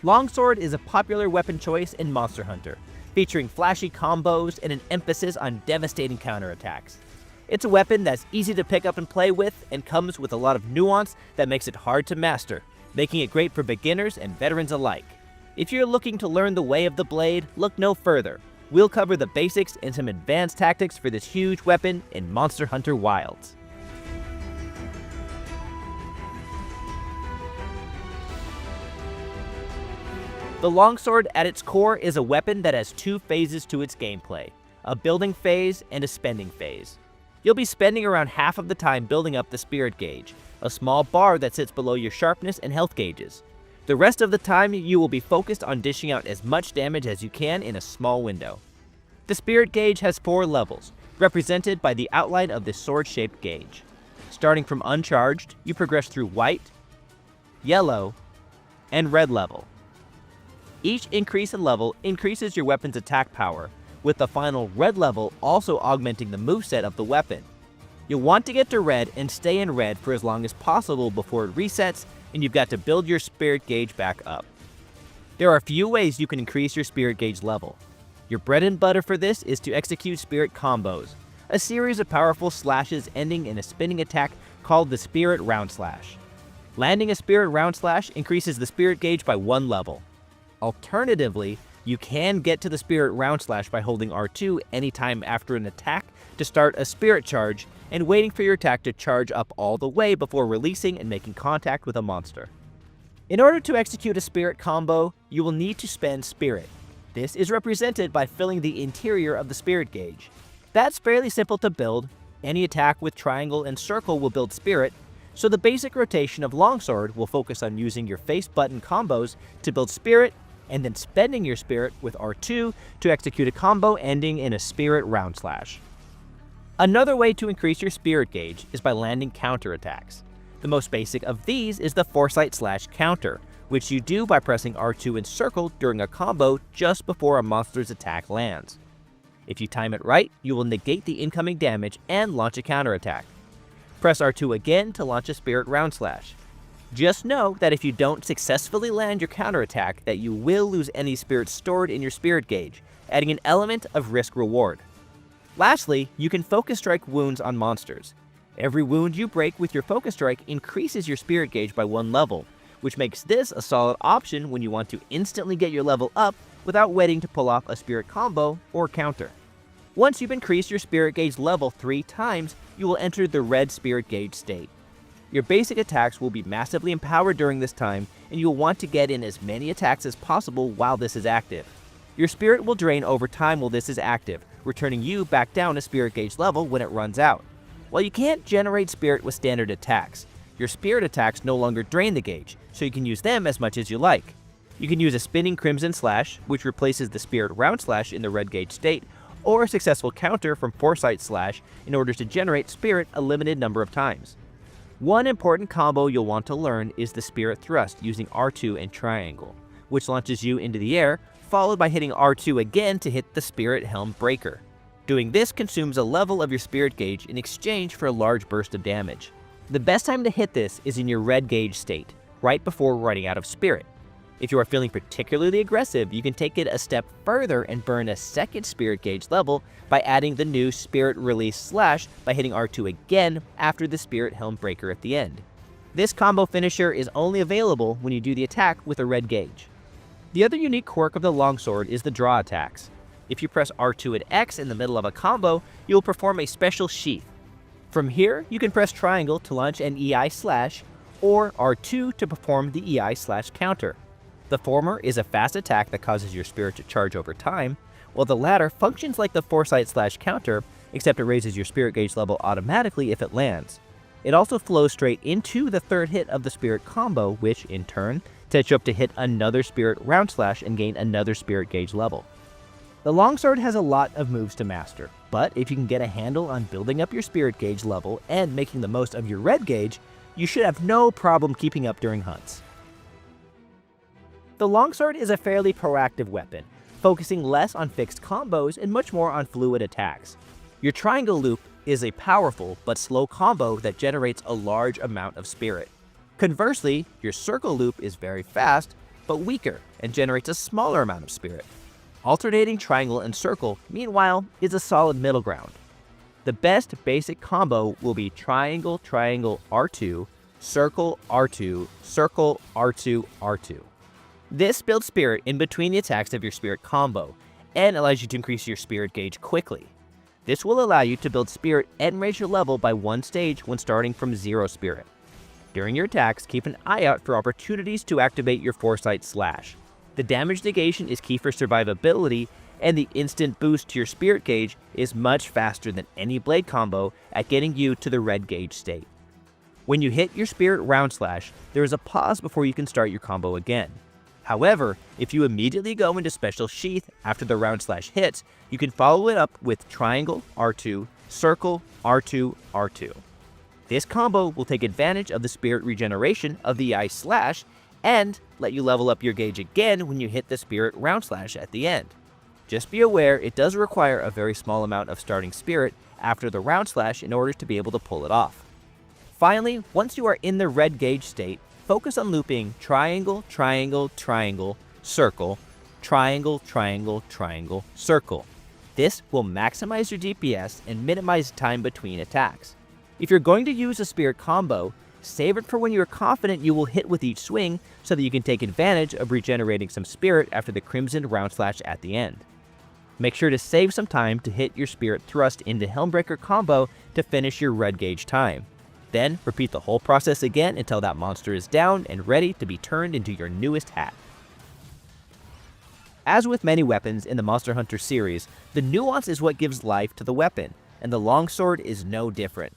Longsword is a popular weapon choice in Monster Hunter, featuring flashy combos and an emphasis on devastating counterattacks. It's a weapon that's easy to pick up and play with, and comes with a lot of nuance that makes it hard to master, making it great for beginners and veterans alike. If you're looking to learn the way of the blade, look no further. We'll cover the basics and some advanced tactics for this huge weapon in Monster Hunter Wilds. The longsword at its core is a weapon that has two phases to its gameplay, a building phase and a spending phase. You'll be spending around half of the time building up the spirit gauge, a small bar that sits below your sharpness and health gauges. The rest of the time you will be focused on dishing out as much damage as you can in a small window. The spirit gauge has 4 levels, represented by the outline of this sword-shaped gauge. Starting from uncharged, you progress through white, yellow, and red level. Each increase in level increases your weapon's attack power, with the final red level also augmenting the moveset of the weapon. You'll want to get to red and stay in red for as long as possible before it resets, and you've got to build your spirit gauge back up. There are a few ways you can increase your spirit gauge level. Your bread and butter for this is to execute spirit combos, a series of powerful slashes ending in a spinning attack called the Spirit Round Slash. Landing a Spirit Round Slash increases the spirit gauge by 1 level. Alternatively, you can get to the Spirit Round Slash by holding R2 anytime after an attack to start a spirit charge and waiting for your attack to charge up all the way before releasing and making contact with a monster. In order to execute a spirit combo, you will need to spend spirit. This is represented by filling the interior of the spirit gauge. That's fairly simple to build. Any attack with triangle and circle will build spirit, so the basic rotation of longsword will focus on using your face button combos to build spirit, and then spending your spirit with R2 to execute a combo ending in a Spirit Round Slash. Another way to increase your spirit gauge is by landing counterattacks. The most basic of these is the Foresight / counter, which you do by pressing R2 and circle during a combo just before a monster's attack lands. If you time it right, you will negate the incoming damage and launch a counterattack. Press R2 again to launch a Spirit Round Slash. Just know that if you don't successfully land your counterattack, that you will lose any spirits stored in your spirit gauge, adding an element of risk-reward. Lastly, you can focus strike wounds on monsters. Every wound you break with your focus strike increases your spirit gauge by 1 level, which makes this a solid option when you want to instantly get your level up without waiting to pull off a spirit combo or counter. Once you've increased your spirit gauge level 3 times, you will enter the red spirit gauge state. Your basic attacks will be massively empowered during this time, and you'll want to get in as many attacks as possible while this is active. Your spirit will drain over time while this is active, returning you back down to spirit gauge level when it runs out. While you can't generate spirit with standard attacks, your spirit attacks no longer drain the gauge, so you can use them as much as you like. You can use a spinning Crimson Slash, which replaces the Spirit Round Slash in the red gauge state, or a successful counter from Foresight Slash in order to generate spirit a limited number of times. One important combo you'll want to learn is the Spirit Thrust using R2 and Triangle, which launches you into the air, followed by hitting R2 again to hit the Spirit Helm Breaker. Doing this consumes a level of your spirit gauge in exchange for a large burst of damage. The best time to hit this is in your red gauge state, right before running out of spirit. If you are feeling particularly aggressive, you can take it a step further and burn a second spirit gauge level by adding the new Spirit Release Slash by hitting R2 again after the Spirit Helm Breaker at the end. This combo finisher is only available when you do the attack with a red gauge. The other unique quirk of the longsword is the draw attacks. If you press R2 and X in the middle of a combo, you will perform a special sheath. From here, you can press triangle to launch an EI slash, or R2 to perform the EI slash counter. The former is a fast attack that causes your spirit to charge over time, while the latter functions like the Foresight slash counter, except it raises your spirit gauge level automatically if it lands. It also flows straight into the third hit of the spirit combo, which, in turn, sets you up to hit another Spirit Round Slash and gain another spirit gauge level. The longsword has a lot of moves to master, but if you can get a handle on building up your spirit gauge level and making the most of your red gauge, you should have no problem keeping up during hunts. The longsword is a fairly proactive weapon, focusing less on fixed combos and much more on fluid attacks. Your triangle loop is a powerful but slow combo that generates a large amount of spirit. Conversely, your circle loop is very fast, but weaker and generates a smaller amount of spirit. Alternating triangle and circle, meanwhile, is a solid middle ground. The best basic combo will be triangle, triangle, R2, circle, R2, circle, R2, R2. This builds spirit in between the attacks of your spirit combo, and allows you to increase your spirit gauge quickly. This will allow you to build spirit and raise your level by 1 stage when starting from 0 spirit. During your attacks, keep an eye out for opportunities to activate your Foresight Slash. The damage negation is key for survivability, and the instant boost to your spirit gauge is much faster than any blade combo at getting you to the red gauge state. When you hit your spirit round slash, there is a pause before you can start your combo again. However, if you immediately go into special sheath after the round slash hits, you can follow it up with triangle, R2, circle, R2, R2. This combo will take advantage of the spirit regeneration of the EI slash and let you level up your gauge again when you hit the spirit round slash at the end. Just be aware it does require a very small amount of starting spirit after the round slash in order to be able to pull it off. Finally, once you are in the red gauge state, focus on looping triangle, triangle, triangle, circle, triangle, triangle, triangle, circle. This will maximize your DPS and minimize time between attacks. If you're going to use a spirit combo, save it for when you are confident you will hit with each swing so that you can take advantage of regenerating some spirit after the Crimson round slash at the end. Make sure to save some time to hit your spirit thrust into Helmbreaker combo to finish your red gauge time. Then repeat the whole process again until that monster is down and ready to be turned into your newest hat. As with many weapons in the Monster Hunter series, the nuance is what gives life to the weapon, and the longsword is no different.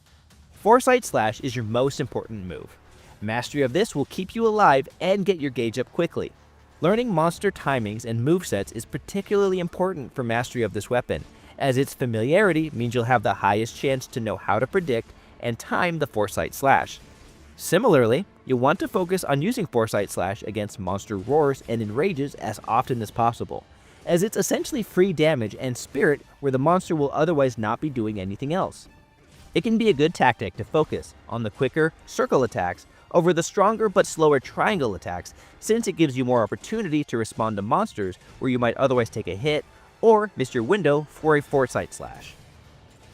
Foresight Slash is your most important move. Mastery of this will keep you alive and get your gauge up quickly. Learning monster timings and movesets is particularly important for mastery of this weapon, as its familiarity means you'll have the highest chance to know how to predict and time the Foresight Slash. Similarly, you'll want to focus on using Foresight Slash against monster roars and enrages as often as possible, as it's essentially free damage and spirit where the monster will otherwise not be doing anything else. It can be a good tactic to focus on the quicker circle attacks over the stronger but slower triangle attacks, since it gives you more opportunity to respond to monsters where you might otherwise take a hit or miss your window for a Foresight Slash.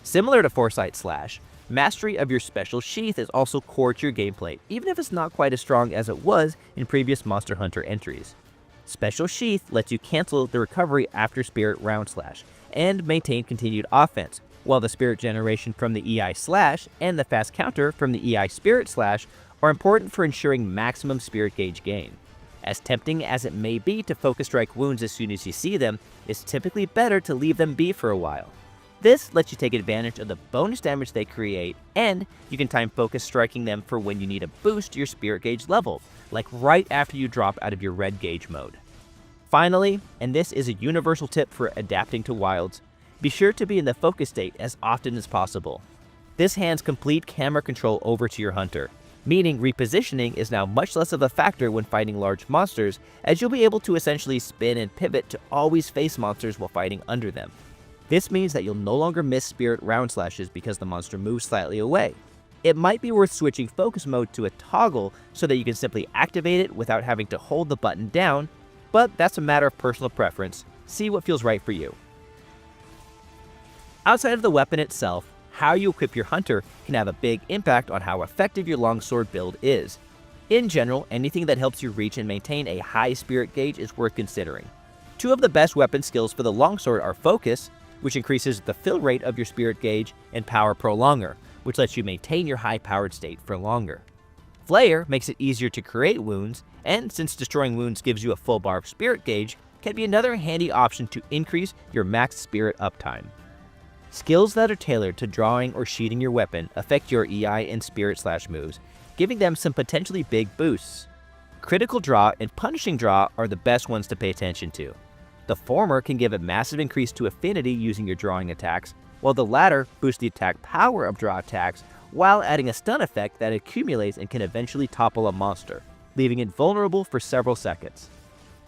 Similar to Foresight Slash, mastery of your special sheath is also core to your gameplay, even if it's not quite as strong as it was in previous Monster Hunter entries. Special sheath lets you cancel the recovery after spirit round slash and maintain continued offense, while the spirit generation from the EI slash and the fast counter from the EI spirit slash are important for ensuring maximum spirit gauge gain. As tempting as it may be to focus strike wounds as soon as you see them, it's typically better to leave them be for a while. This lets you take advantage of the bonus damage they create, and you can time focus striking them for when you need to boost your spirit gauge level, like right after you drop out of your red gauge mode. Finally, and this is a universal tip for adapting to wilds, be sure to be in the focus state as often as possible. This hands complete camera control over to your hunter, meaning repositioning is now much less of a factor when fighting large monsters, as you'll be able to essentially spin and pivot to always face monsters while fighting under them. This means that you'll no longer miss spirit round slashes because the monster moves slightly away. It might be worth switching focus mode to a toggle so that you can simply activate it without having to hold the button down, but that's a matter of personal preference. See what feels right for you. Outside of the weapon itself, how you equip your hunter can have a big impact on how effective your longsword build is. In general, anything that helps you reach and maintain a high spirit gauge is worth considering. Two of the best weapon skills for the longsword are Focus, which increases the fill rate of your spirit gauge, and Power Prolonger, which lets you maintain your high-powered state for longer. Flare makes it easier to create wounds, and since destroying wounds gives you a full bar of spirit gauge, can be another handy option to increase your max spirit uptime. Skills that are tailored to drawing or sheathing your weapon affect your EI and spirit slash moves, giving them some potentially big boosts. Critical draw and punishing draw are the best ones to pay attention to. The former can give a massive increase to affinity using your drawing attacks, while the latter boosts the attack power of draw attacks while adding a stun effect that accumulates and can eventually topple a monster, leaving it vulnerable for several seconds.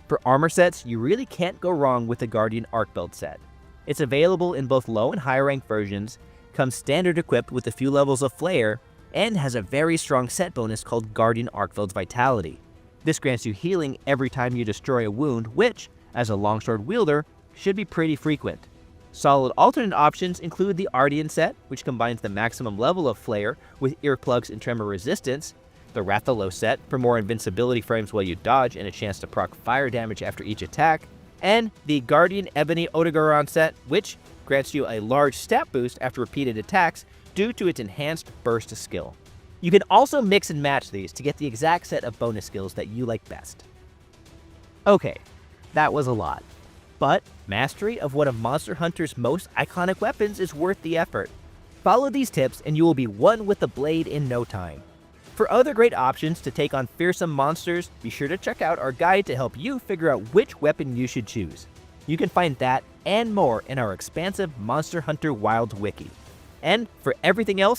For armor sets, you really can't go wrong with the Guardian Arc Belt set. It's available in both low and high rank versions, comes standard equipped with a few levels of flare, and has a very strong set bonus called Guardian Arcveld's Vitality. This grants you healing every time you destroy a wound, which, as a longsword wielder, should be pretty frequent. Solid alternate options include the Ardian set, which combines the maximum level of Flare with earplugs and tremor resistance, the Rathalos set for more invincibility frames while you dodge and a chance to proc fire damage after each attack, and the Guardian Ebony Odogaron set, which grants you a large stat boost after repeated attacks due to its enhanced burst skill. You can also mix and match these to get the exact set of bonus skills that you like best. Okay, that was a lot. But mastery of one of Monster Hunter's most iconic weapons is worth the effort. Follow these tips and you will be one with the blade in no time. For other great options to take on fearsome monsters, be sure to check out our guide to help you figure out which weapon you should choose. You can find that and more in our expansive Monster Hunter Wilds wiki. And for everything else,